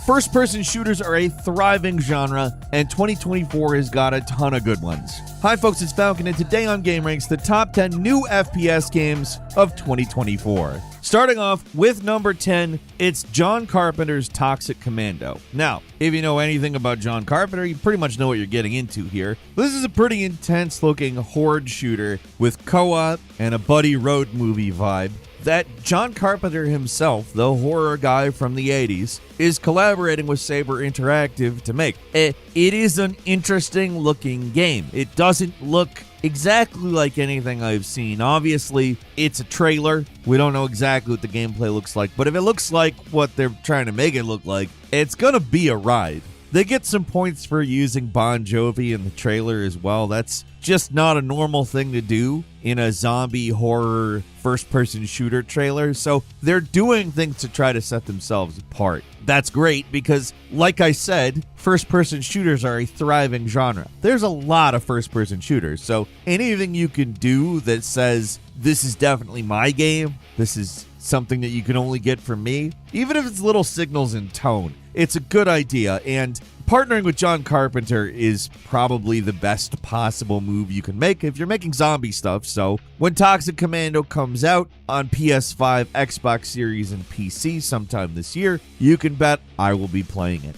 First-person shooters are a thriving genre, and 2024 has got a ton of good ones. Hi folks, it's Falcon, and today on Game Ranks, the top 10 new FPS games of 2024. Starting off with number 10, it's John Carpenter's Toxic Commando. Now, if you know anything about John Carpenter, you pretty much know what you're getting into here. This is a pretty intense-looking horde shooter with co-op and a buddy road movie vibe that John Carpenter himself, the horror guy from the 80s, is collaborating with Saber Interactive to make. It is an interesting looking game. It doesn't look exactly like anything I've seen. Obviously, it's a trailer. We don't know exactly what the gameplay looks like, but if it looks like what they're trying to make it look like, it's gonna be a ride. They get some points for using Bon Jovi in the trailer as well. That's just not a normal thing to do in a zombie horror first-person shooter trailer. So they're doing things to try to set themselves apart. That's great because, like I said, first-person shooters are a thriving genre. There's a lot of first-person shooters. So anything you can do that says, this is definitely my game, this is something that you can only get from me, even if it's little signals in tone, it's a good idea. And partnering with John Carpenter is probably the best possible move you can make if you're making zombie stuff. So when Toxic Commando comes out on PS5, Xbox Series, and PC sometime this year, you can bet I will be playing it.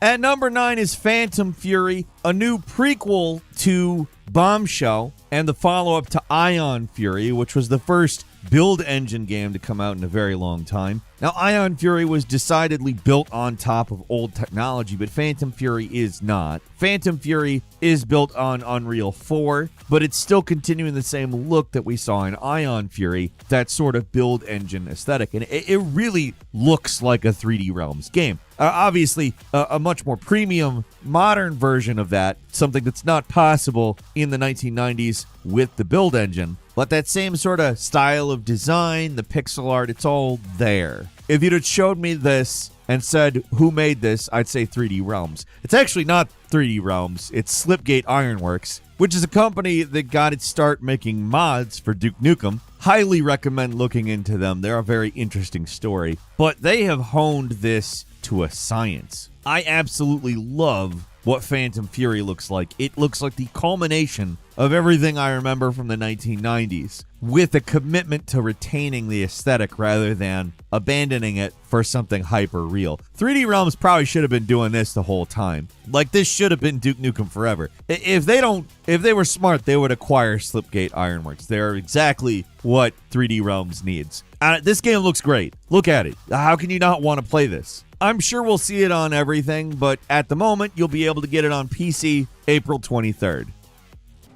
At number 9 is Phantom Fury, a new prequel to Bombshell and the follow-up to Ion Fury, which was the first build engine game to come out in a very long time. Now, Ion Fury was decidedly built on top of old technology, but Phantom Fury is not. Phantom Fury is built on Unreal 4, but it's still continuing the same look that we saw in Ion Fury, that sort of build engine aesthetic, and it really looks like a 3D Realms game. Obviously, a much more premium, modern version of that, something that's not possible in the 1990s with the build engine. But that same sort of style of design, the pixel art, it's all there. If you'd have showed me this and said, who made this, I'd say 3D Realms. It's actually not 3D Realms, it's Slipgate Ironworks, which is a company that got its start making mods for Duke Nukem. Highly recommend looking into them. They're a very interesting story. But they have honed this to a science. I absolutely love what Phantom Fury looks like. It looks like the culmination of everything I remember from the 1990s, with a commitment to retaining the aesthetic rather than abandoning it for something hyper real. 3D Realms probably should have been doing this the whole time. Like, this should have been Duke Nukem Forever. If they were smart, they would acquire Slipgate Ironworks. They're exactly what 3D Realms needs. This game looks great. Look at it. How can you not want to play this? I'm sure we'll see it on everything, but at the moment, you'll be able to get it on PC April 23rd.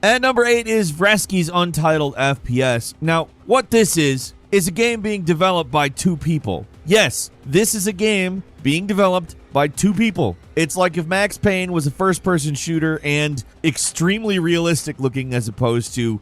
At number 8 is Vreski's Untitled FPS. Now, what this is a game being developed by two people. Yes, this is a game being developed by two people. It's like if Max Payne was a first-person shooter and extremely realistic looking as opposed to,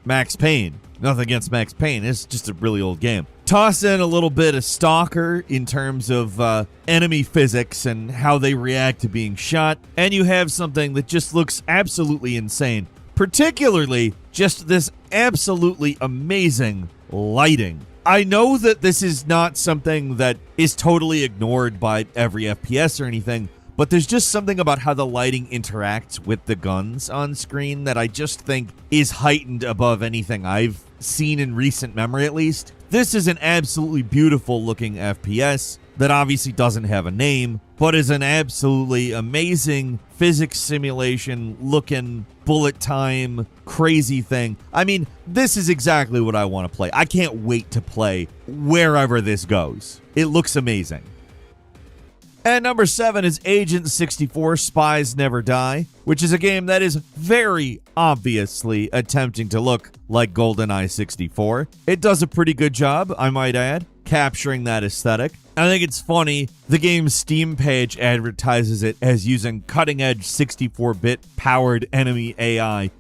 Max Payne. Nothing against Max Payne, it's just a really old game. Toss in a little bit of Stalker in terms of enemy physics and how they react to being shot, and you have something that just looks absolutely insane. Particularly, just this absolutely amazing lighting. I know that this is not something that is totally ignored by every FPS or anything, but there's just something about how the lighting interacts with the guns on screen that I just think is heightened above anything I've seen in recent memory, at least. This is an absolutely beautiful looking FPS that obviously doesn't have a name, but is an absolutely amazing physics simulation looking bullet time crazy thing. I mean, this is exactly what I want to play. I can't wait to play wherever this goes. It looks amazing. At number 7 is Agent 64 Spies Never Die, which is a game that is very obviously attempting to look like GoldenEye 64. It does a pretty good job, I might add, capturing that aesthetic. I think it's funny, the game's Steam page advertises it as using cutting-edge 64-bit powered enemy AI.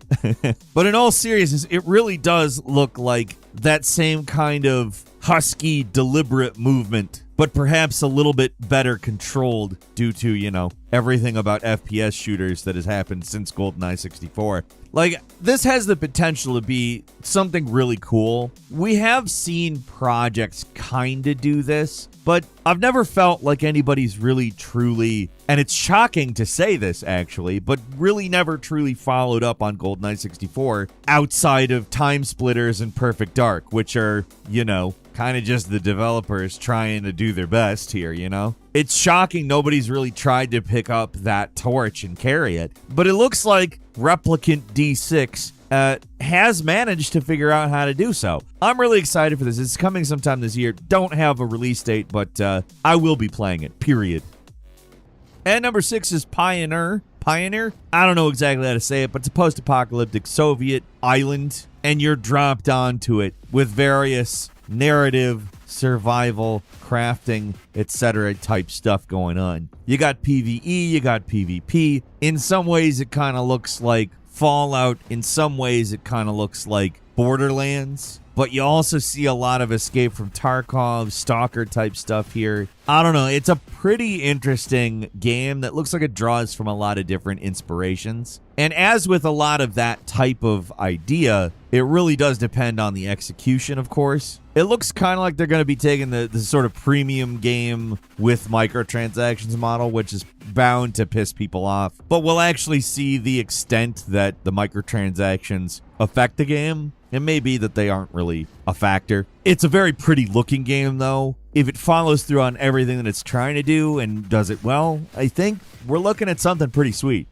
But in all seriousness, it really does look like that same kind of husky, deliberate movement, but perhaps a little bit better controlled due to, everything about FPS shooters that has happened since GoldenEye 64. Like, this has the potential to be something really cool. We have seen projects kind of do this, but I've never felt like anybody's really truly, and it's shocking to say this actually, but really never truly followed up on GoldenEye 64 outside of Time Splitters and Perfect Dark, which are, you know, kind of just the developers trying to do their best here, you know? It's shocking nobody's really tried to pick up that torch and carry it, but it looks like Replicant D6 has managed to figure out how to do so. I'm really excited for this. It's coming sometime this year. Don't have a release date, but I will be playing it, period. And number 6 is PIONER. PIONER? I don't know exactly how to say it, but it's a post-apocalyptic Soviet island, and you're dropped onto it with various narrative, survival, crafting, etc. type stuff going on. You got PvE, you got PvP. In some ways, it kind of looks like Fallout. In some ways, it kind of looks like Borderlands. But you also see a lot of Escape from Tarkov, Stalker type stuff here. I don't know. It's a pretty interesting game that looks like it draws from a lot of different inspirations. And as with a lot of that type of idea, it really does depend on the execution, of course. It looks kind of like they're going to be taking the sort of premium game with microtransactions model, which is bound to piss people off. But we'll actually see the extent that the microtransactions affect the game. It may be that they aren't really a factor. It's a very pretty looking game, though. If it follows through on everything that it's trying to do and does it well, I think we're looking at something pretty sweet.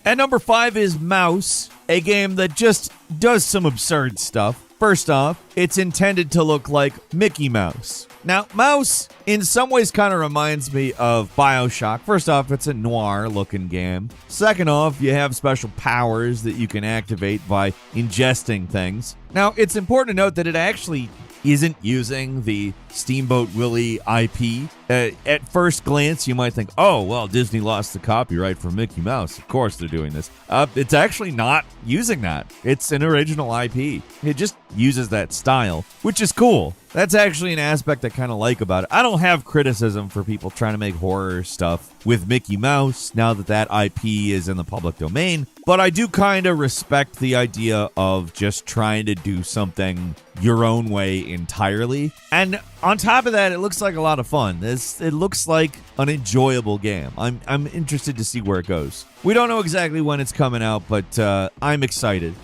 And number 5 is Mouse, a game that just does some absurd stuff. First off, it's intended to look like Mickey Mouse. Now, Mouse, in some ways, kind of reminds me of BioShock. First off, it's a noir-looking game. Second off, you have special powers that you can activate by ingesting things. Now, it's important to note that it actually isn't using the Steamboat Willie IP. At first glance, you might think, oh, well, Disney lost the copyright for Mickey Mouse. Of course they're doing this. It's actually not using that. It's an original IP. It just uses that style, which is cool. That's actually an aspect I kind of like about it. I don't have criticism for people trying to make horror stuff with Mickey Mouse now that that IP is in the public domain, but I do kind of respect the idea of just trying to do something your own way entirely. And on top of that, it looks like a lot of fun. It looks like an enjoyable game. I'm interested to see where it goes. We don't know exactly when it's coming out, but I'm excited.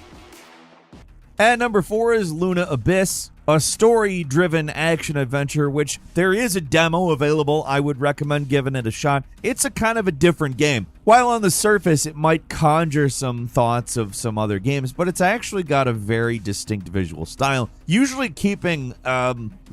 At number 4 is Luna Abyss, a story-driven action-adventure, which there is a demo available. I would recommend giving it a shot. It's a kind of a different game. While on the surface, it might conjure some thoughts of some other games, but it's actually got a very distinct visual style, usually keeping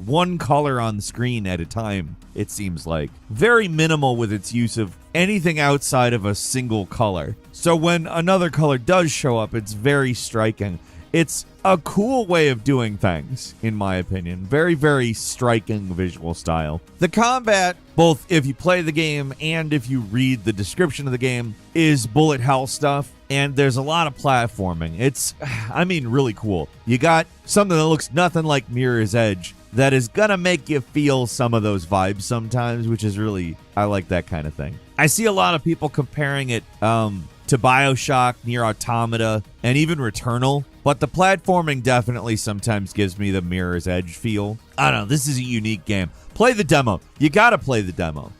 one color on the screen at a time, it seems like. Very minimal with its use of anything outside of a single color. So when another color does show up, it's very striking. It's a cool way of doing things, in my opinion. Very, very striking visual style. The combat, both if you play the game and if you read the description of the game, is bullet hell stuff, and there's a lot of platforming. It's, really cool. You got something that looks nothing like Mirror's Edge that is gonna make you feel some of those vibes sometimes, which is really, I like that kind of thing. I see a lot of people comparing it to BioShock, Nier Automata, and even Returnal. But the platforming definitely sometimes gives me the Mirror's Edge feel. I don't know, this is a unique game. Play the demo. You gotta play the demo.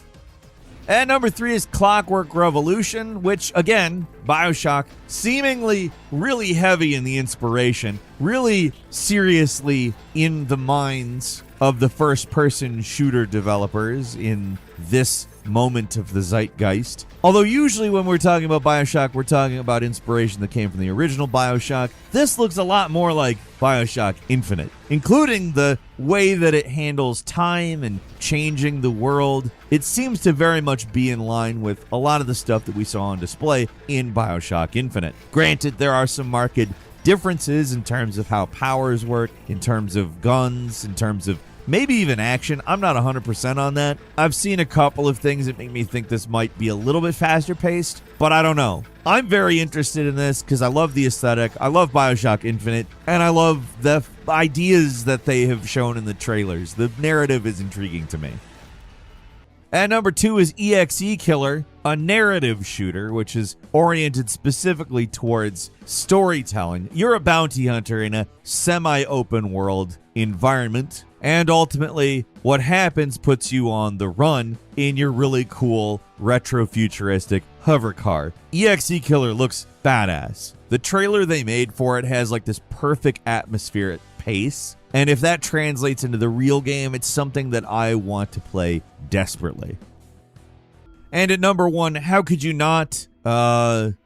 And number 3 is Clockwork Revolution, which, again, BioShock, seemingly really heavy in the inspiration, really seriously in the minds of the first-person shooter developers in this moment of the zeitgeist. Although usually when we're talking about BioShock, we're talking about inspiration that came from the original BioShock. This looks a lot more like BioShock Infinite, including the way that it handles time and changing the world. It seems to very much be in line with a lot of the stuff that we saw on display in BioShock Infinite. Granted, there are some marked differences in terms of how powers work, in terms of guns, in terms of maybe even action. I'm not 100% on that. I've seen a couple of things that make me think this might be a little bit faster paced, but I don't know. I'm very interested in this because I love the aesthetic, I love BioShock Infinite, and I love the ideas that they have shown in the trailers. The narrative is intriguing to me. At number 2 is ExeKiller, a narrative shooter, which is oriented specifically towards storytelling. You're a bounty hunter in a semi-open world environment, and ultimately what happens puts you on the run in your really cool retro-futuristic hover car. ExeKiller looks badass. The trailer they made for it has like this perfect atmospheric pace, and if that translates into the real game, it's something that I want to play desperately. And at number 1, how could you not?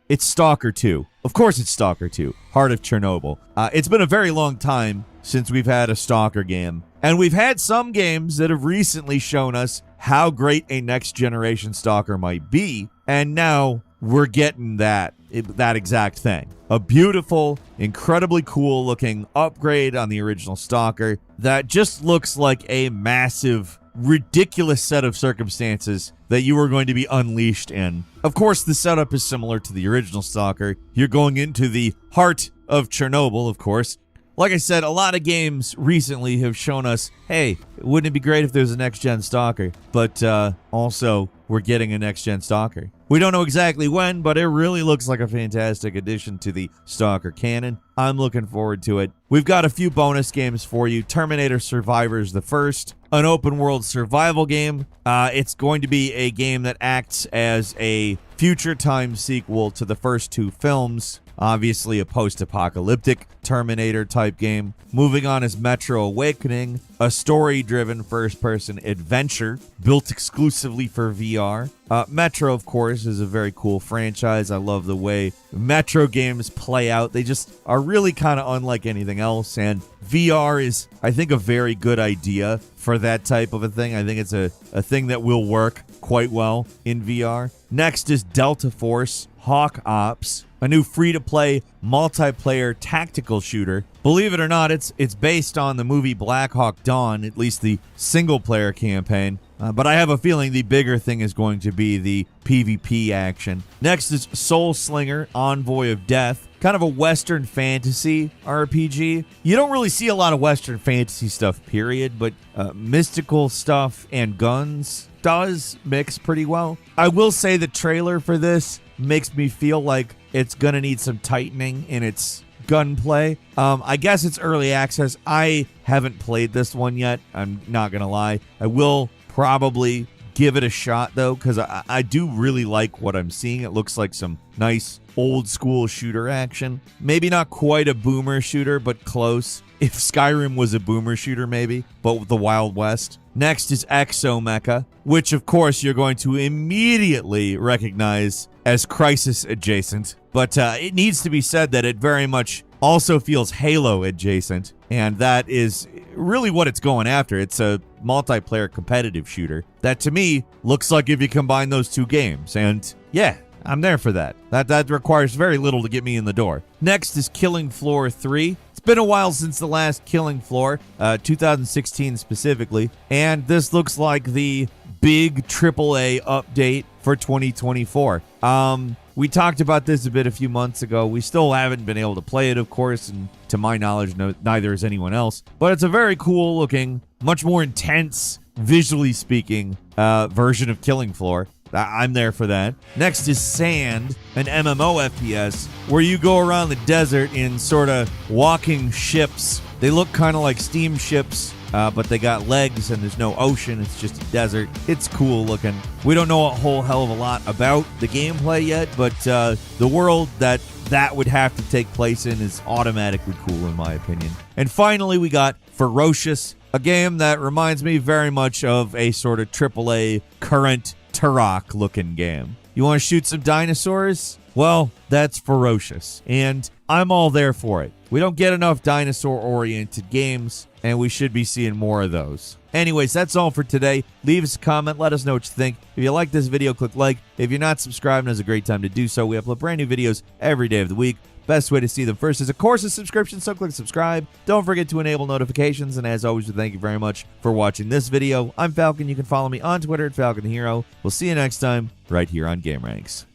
It's Stalker 2. Of course it's Stalker 2, Heart of Chernobyl. It's been a very long time since we've had a Stalker game, and we've had some games that have recently shown us how great a next-generation Stalker might be, and now we're getting that exact thing. A beautiful, incredibly cool-looking upgrade on the original Stalker that just looks like a massive, ridiculous set of circumstances that you are going to be unleashed in. Of course, the setup is similar to the original Stalker. You're going into the heart of Chernobyl, of course. Like I said, a lot of games recently have shown us, hey, wouldn't it be great if there's a next-gen Stalker? But also, we're getting a next-gen Stalker. We don't know exactly when, but it really looks like a fantastic addition to the Stalker canon. I'm looking forward to it. We've got a few bonus games for you. Terminator Survivors the first, an open-world survival game. It's going to be a game that acts as a future time sequel to the first 2 films. Obviously a post-apocalyptic Terminator-type game. Moving on is Metro Awakening, a story-driven first-person adventure built exclusively for VR. Metro, of course, is a very cool franchise. I love the way Metro games play out. They just are really kind of unlike anything else, and VR is, I think, a very good idea for that type of a thing. I think it's a thing that will work quite well in VR. Next is Delta Force Hawk Ops, a new free-to-play multiplayer tactical shooter. Believe it or not, it's based on the movie Black Hawk Down, at least the single-player campaign. But I have a feeling the bigger thing is going to be the PvP action. Next is Soul Slinger, Envoy of Death. Kind of a Western fantasy RPG. You don't really see a lot of Western fantasy stuff, period, but mystical stuff and guns does mix pretty well. I will say the trailer for this makes me feel like it's going to need some tightening in its gunplay. I guess it's early access. I haven't played this one yet. I'm not going to lie. I will probably give it a shot, though, because I do really like what I'm seeing. It looks like some nice old school shooter action. Maybe not quite a boomer shooter, but close. If Skyrim was a boomer shooter, maybe, but with the Wild West. Next is Exomecha, which, of course, you're going to immediately recognize as Crisis adjacent. But it needs to be said that it very much also feels Halo adjacent, and that is really what it's going after. It's a multiplayer competitive shooter that, to me, looks like if you combine those 2 games. And yeah, I'm there for that. That requires very little to get me in the door. Next is Killing Floor 3. It's been a while since the last Killing Floor, 2016 specifically, and this looks like the big AAA update for 2024. We talked about this a bit a few months ago. We still haven't been able to play it, of course, and to my knowledge, neither has anyone else. But it's a very cool looking, much more intense, visually speaking, version of Killing Floor. I'm there for that. Next is Sand, an MMO FPS, where you go around the desert in sort of walking ships. They look kind of like steamships, but they got legs and there's no ocean. It's just a desert. It's cool looking. We don't know a whole hell of a lot about the gameplay yet, but the world that would have to take place in is automatically cool in my opinion. And finally, we got Ferocious, a game that reminds me very much of a sort of AAA current Turok looking game. You want to shoot some dinosaurs? Well, that's Ferocious, and I'm all there for it. We don't get enough dinosaur-oriented games, and we should be seeing more of those. Anyways, that's all for today. Leave us a comment. Let us know what you think. If you like this video, click like. If you're not subscribed, now's a great time to do so. We upload brand new videos every day of the week. Best way to see them first is, of course, a subscription, so click subscribe. Don't forget to enable notifications, and as always, thank you very much for watching this video. I'm Falcon. You can follow me on Twitter at FalconHero. We'll see you next time right here on Game Ranks.